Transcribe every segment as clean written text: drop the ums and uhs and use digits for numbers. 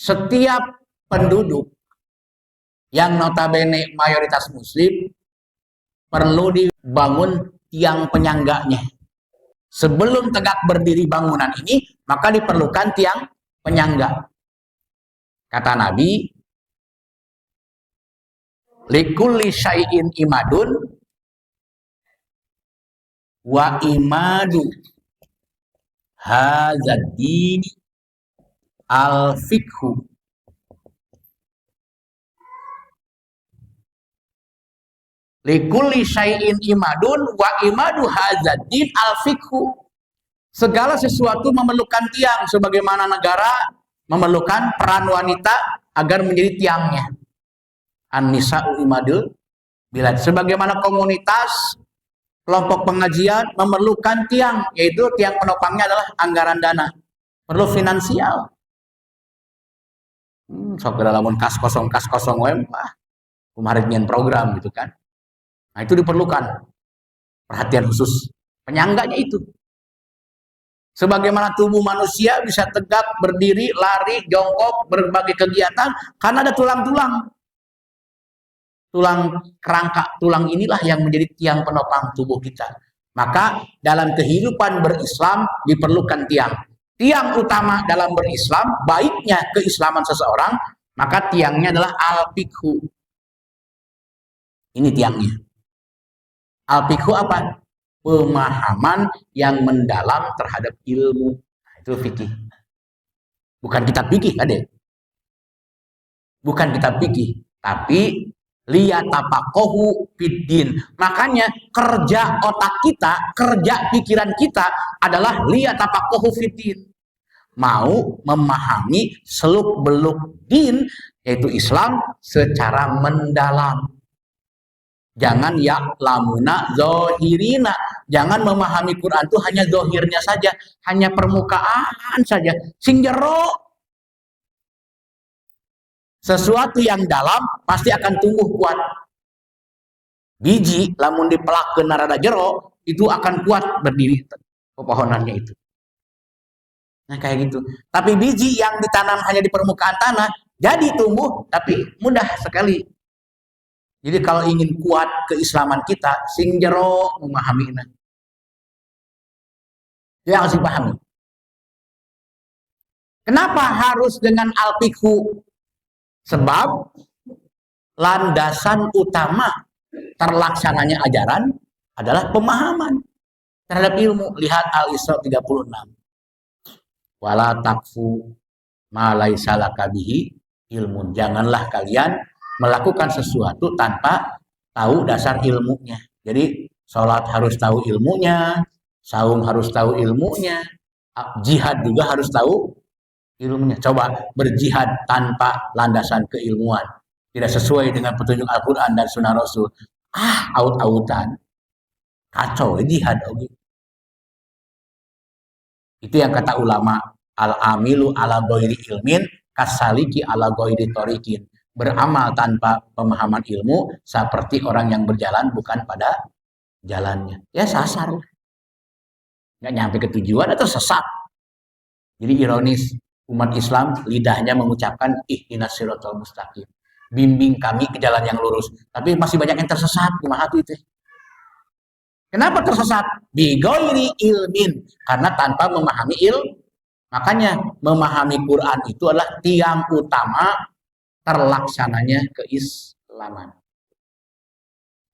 setiap penduduk yang notabene mayoritas muslim perlu dibangun tiang penyangganya. Sebelum tegak berdiri bangunan ini, maka diperlukan tiang penyangga. Kata Nabi, likulli syai'in imadun wa imadu hadzal-dini al-fiqhu. Likulli syai'in imadun wa imadu hadzal-din al-fiqhu. Segala sesuatu memerlukan tiang, sebagaimana negara memerlukan peran wanita agar menjadi tiangnya. An-nisa'u imadul bilad. Sebagaimana komunitas, kelompok pengajian memerlukan tiang, yaitu tiang penopangnya adalah anggaran dana. Perlu finansial. Sok lamun kas kosong kemarin nyen program gitu kan. Nah, itu diperlukan perhatian khusus penyangganya itu. Sebagaimana tubuh manusia bisa tegak, berdiri, lari, jongkok, berbagai kegiatan karena ada tulang-tulang. Tulang kerangka, tulang inilah yang menjadi tiang penopang tubuh kita. Maka dalam kehidupan berislam diperlukan tiang. Tiang utama dalam berislam, baiknya keislaman seseorang, maka tiangnya adalah al-fiqhu. Ini tiangnya. Al-fiqhu apa? Pemahaman yang mendalam terhadap ilmu. Nah, itu fikih. Bukan kitab fikih, Adek. Bukan kitab fikih, tapi liyatafaqahu fiddin. Makanya kerja otak kita, kerja pikiran kita adalah liyatafaqahu fiddin. Mau memahami seluk-beluk din, yaitu Islam, secara mendalam. Jangan ya'lamuna zohirina. Jangan memahami Quran itu hanya zohirnya saja, hanya permukaan saja. Sing jero. Sesuatu yang dalam pasti akan tumbuh kuat. Biji lamun dipelakkeun narada jero itu akan kuat berdiri pepohonannya itu. Nah kayak gitu. Tapi biji yang ditanam hanya di permukaan tanah jadi tumbuh tapi mudah sekali. Jadi kalau ingin kuat keislaman kita, sing jero memahaminya. Itu yang harus dipahami. Kenapa harus dengan al-fiqhu? Sebab landasan utama terlaksananya ajaran adalah pemahaman terhadap ilmu. Lihat Al-Isra 36. Wala taqfu ma laisa laka bihi ilmun. Janganlah kalian melakukan sesuatu tanpa tahu dasar ilmunya. Jadi sholat harus tahu ilmunya, saum harus tahu ilmunya, jihad juga harus tahu ilmunya. Coba berjihad tanpa landasan keilmuan, tidak sesuai dengan petunjuk Al-Quran dan Sunnah Rasul. Aut-autan, kacau jihad. Itu yang kata ulama, al-amilu ala ghairi ilmin kasaliki ala ghairi tariqin. Beramal tanpa pemahaman ilmu seperti orang yang berjalan bukan pada jalannya. Ya sasar. Nggak nyampe ke tujuan atau sesat. Jadi ironis, umat Islam lidahnya mengucapkan ihdinas siratal mustaqim. Bimbing kami ke jalan yang lurus. Tapi masih banyak yang tersesat. Kumaha itu? Kenapa tersesat? Bi ghairi ilmin. Karena tanpa memahami ilmu. Makanya memahami Quran itu adalah tiang utama terlaksananya keislaman.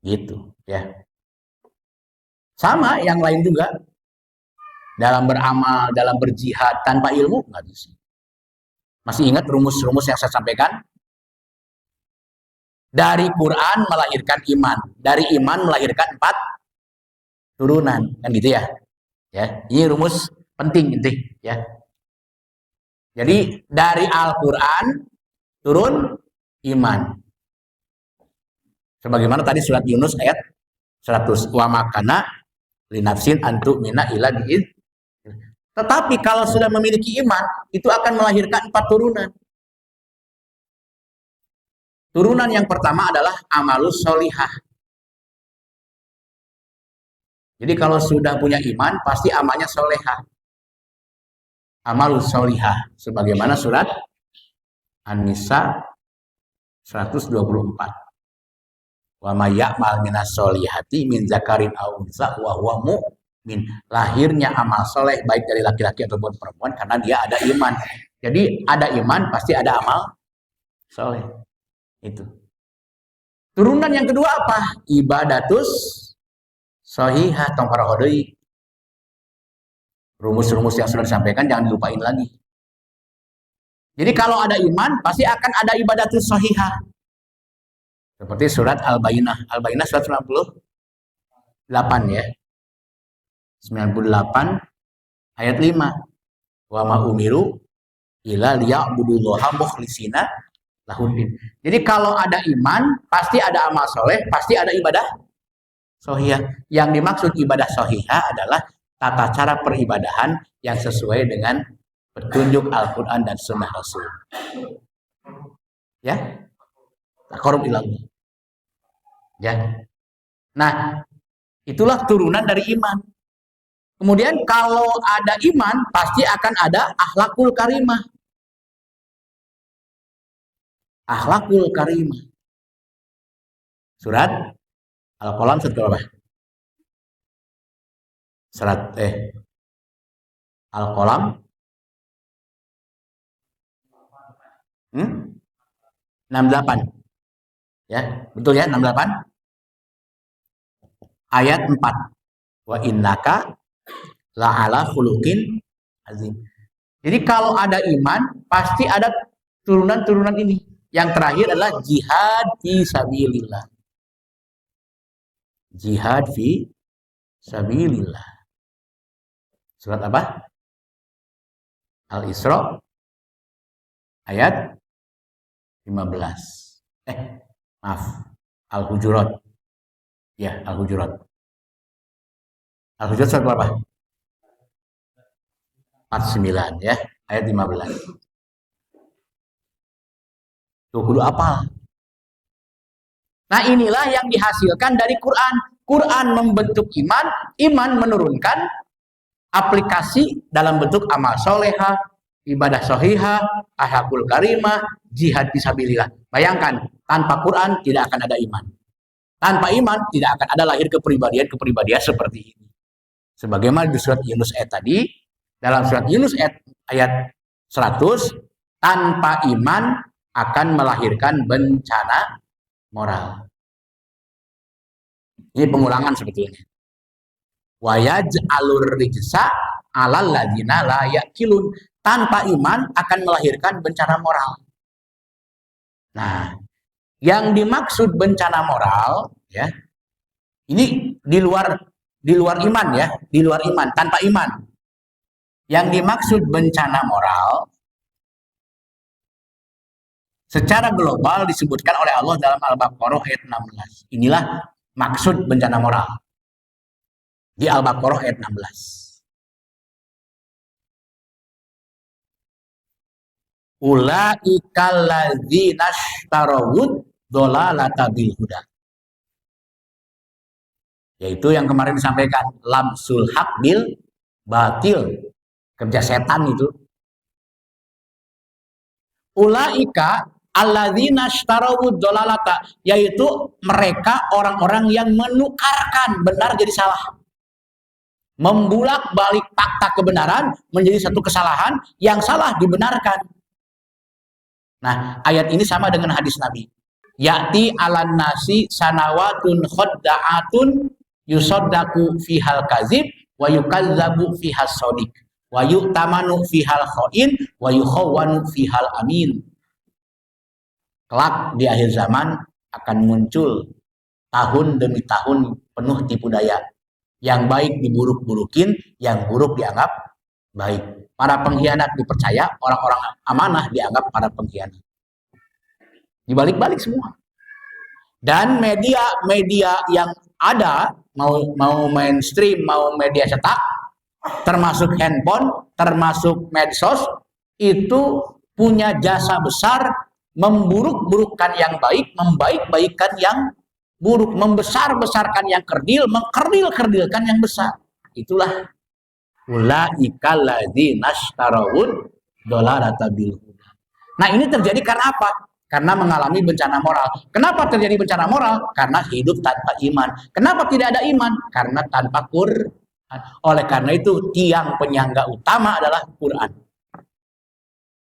Gitu ya. Sama yang lain juga. Dalam beramal, dalam berjihad tanpa ilmu nggak bisa. Masih ingat rumus-rumus yang saya sampaikan? Dari Quran melahirkan iman, dari iman melahirkan 4 turunan, kan gitu ya. Ya, ini rumus penting inti ya. Jadi dari Al-Quran turun iman. Sebagaimana tadi surat Yunus ayat 100. Wa makana linafsin antu mina ila bi'id. Tetapi kalau sudah memiliki iman, itu akan melahirkan 4 turunan. Turunan yang pertama adalah amalus solihah. Jadi kalau sudah punya iman, pasti amalnya solehah. Amalus solihah. Sebagaimana surat An-Nisa 124. Wa may ya'mal minas solihati min zakarin aw unsa wa huwa mu'min. Lahirnya amal soleh baik dari laki-laki ataupun perempuan karena dia ada iman. Jadi ada iman pasti ada amal soleh. Itu. Turunan yang kedua apa? Ibadatus sohihah tong parahodoi. Rumus-rumus yang sudah disampaikan jangan dilupain lagi. Jadi kalau ada iman pasti akan ada ibadatus sohihah. Seperti surat Al-Bayyinah. Al-Bayyinah surat 98 ya. 98 ayat 5. Wa ma umiru illa liya'budullaha mukhlishina lahuddin. Jadi kalau ada iman, pasti ada amal soleh, pasti ada ibadah sohihah. Yang dimaksud ibadah sohihah adalah tata cara peribadahan yang sesuai dengan petunjuk Al-Quran dan Sunnah Rasul. Ya, taqarrub ilallah. Ya. Nah, itulah turunan dari iman. Kemudian kalau ada iman, pasti akan ada akhlakul karimah. Akhlakul karimah. Surat Al-Qalam surat berapa? Surat Al-Qalam 68. Ya, betul ya 68. Ayat 4. Wa innaka la'ala khuluqin azim. Jadi kalau ada iman, pasti ada turunan-turunan ini. Yang terakhir adalah jihad fi sabilillah. Jihad fi sabilillah. Surat apa? Al-Isra ayat 15. Maaf. Al-Hujurat. Ya, Al-Hujurat. Al-Hujurat surat berapa? 49 ya, ayat 15. Tuh kudu apal. Nah, inilah yang dihasilkan dari Quran. Quran membentuk iman, iman menurunkan aplikasi dalam bentuk amal solehah, ibadah sohihah, akhlakul karimah, jihad fisabilillah. Bayangkan, tanpa Quran tidak akan ada iman. Tanpa iman tidak akan ada lahir kepribadian seperti ini. Sebagaimana di surat Yunus ayat tadi, dalam surat Yunus ayat 100, tanpa iman akan melahirkan bencana moral. Ini pengulangan sebetulnya. Wa yaj'alur rijsa 'alal ladzina la yaqilun. Tanpa iman akan melahirkan bencana moral. Nah, yang dimaksud bencana moral ya, ini di luar iman ya, di luar iman, tanpa iman. Yang dimaksud bencana moral secara global disebutkan oleh Allah dalam Al-Baqarah ayat 16. Inilah maksud bencana moral di Al-Baqarah ayat 16. Ulaikal ladzina ishtarawud dolalata bil huda. Yaitu yang kemarin disampaikan, labsul haq bil batil, kerja setan itu. Ulaika alladzina ishtarawud dolalata, yaitu mereka orang-orang yang menukarkan benar jadi salah. Membulak-balik fakta kebenaran menjadi satu kesalahan, yang salah dibenarkan. Nah, ayat ini sama dengan hadis Nabi. Ya'ti 'alan nasi sanawatun khadda'atun yusaddaku fihal kazib wa yukazzabu fihas shadiq wa yu'tamanu fihal kha'in wa yukhawwanu fihal amin. Kelak di akhir zaman akan muncul tahun demi tahun penuh tipu daya. Yang baik diburuk-burukin, yang buruk dianggap baik. Para pengkhianat dipercaya, orang-orang amanah dianggap para pengkhianat. Dibalik-balik semua. Dan media yang ada, mau mainstream, mau media cetak, termasuk handphone, termasuk medsos, itu punya jasa besar memburuk-burukkan yang baik, membaik-baikkan yang buruk, membesar-besarkan yang kerdil, mengkerdil-kerdilkan yang besar. Itulah ulaikal ladzina ishtarawud dolalata bil huda. Nah, ini terjadi karena apa? Karena mengalami bencana moral. Kenapa terjadi bencana moral? Karena hidup tanpa iman. Kenapa tidak ada iman? Karena tanpa Quran. Oleh karena itu, tiang penyangga utama adalah Quran.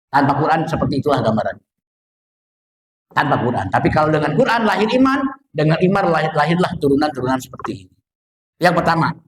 Tanpa Quran seperti itulah gambaran. Tanpa Quran. Tapi kalau dengan Quran lahir iman, dengan iman lahirlah turunan-turunan seperti ini. Yang pertama,